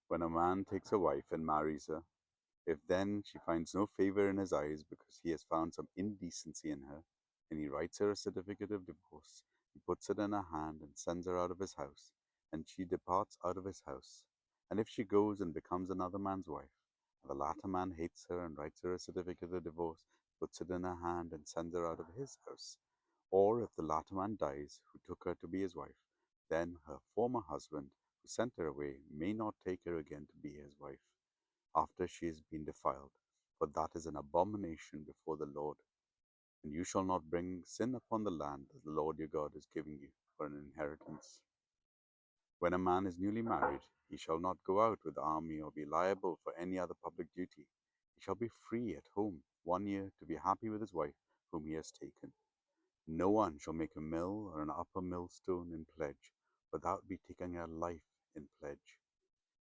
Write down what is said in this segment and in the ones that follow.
When a man takes a wife and marries her, if then she finds no favor in his eyes because he has found some indecency in her, and he writes her a certificate of divorce, he puts it in her hand and sends her out of his house, and she departs out of his house. And if she goes and becomes another man's wife, and the latter man hates her and writes her a certificate of divorce, puts it in her hand and sends her out of his house, or if the latter man dies who took her to be his wife, then her former husband who sent her away may not take her again to be his wife after she has been defiled, for that is an abomination before the Lord. And you shall not bring sin upon the land that the Lord your God is giving you for an inheritance. When a man is newly married, he shall not go out with the army or be liable for any other public duty. He shall be free at home 1 year to be happy with his wife whom he has taken. No one shall make a mill or an upper millstone in pledge without be taking a life in pledge.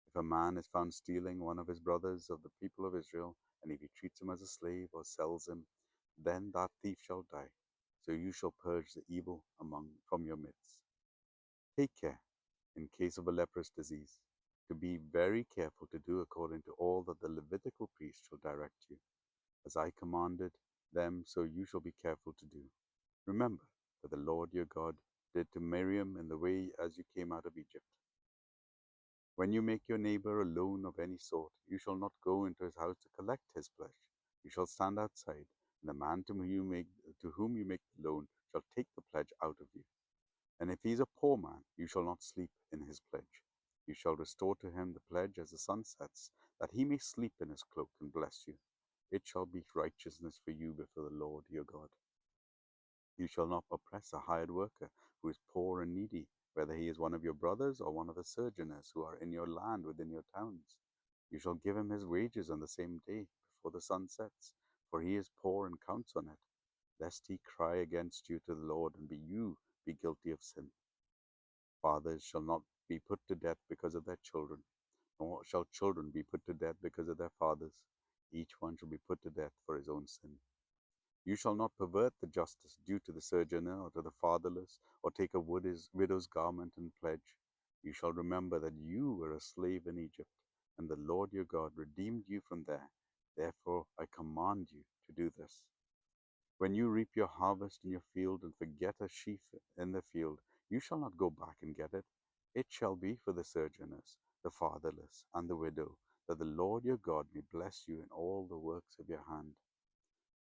If a man is found stealing one of his brothers of the people of Israel, and if he treats him as a slave or sells him, then that thief shall die. So you shall purge the evil from your midst. Take care, in case of a leprous disease, to be very careful to do according to all that the Levitical priest shall direct you. As I commanded them, so you shall be careful to do. Remember that the Lord your God did to Miriam in the way as you came out of Egypt. When you make your neighbor a loan of any sort, you shall not go into his house to collect his pledge. You shall stand outside, and the man to whom you make the loan shall take the pledge out of you. And if he is a poor man, you shall not sleep in his pledge. You shall restore to him the pledge as the sun sets, that he may sleep in his cloak and bless you. It shall be righteousness for you before the Lord your God. You shall not oppress a hired worker who is poor and needy, whether he is one of your brothers or one of the sojourners who are in your land within your towns. You shall give him his wages on the same day before the sun sets, for he is poor and counts on it, lest he cry against you to the Lord and you be guilty of sin. Fathers shall not be put to death because of their children, nor shall children be put to death because of their fathers. Each one shall be put to death for his own sin. You shall not pervert the justice due to the sojourner or to the fatherless, or take a widow's garment in pledge. You shall remember that you were a slave in Egypt, and the Lord your God redeemed you from there. Therefore I command you to do this. When you reap your harvest in your field and forget a sheaf in the field, you shall not go back and get it. It shall be for the sojourners, the fatherless, and the widow, that the Lord your God may bless you in all the works of your hand.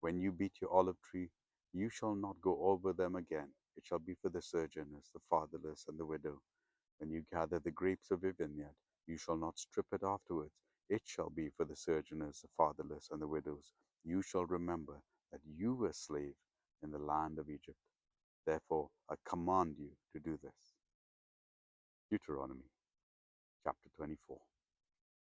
When you beat your olive tree, you shall not go over them again. It shall be for the sojourners, the fatherless, and the widow. When you gather the grapes of your vineyard, you shall not strip it afterwards. It shall be for the sojourners, the fatherless, and the widows. You shall remember that you were slave in the land of Egypt. Therefore, I command you to do this. Deuteronomy chapter 24.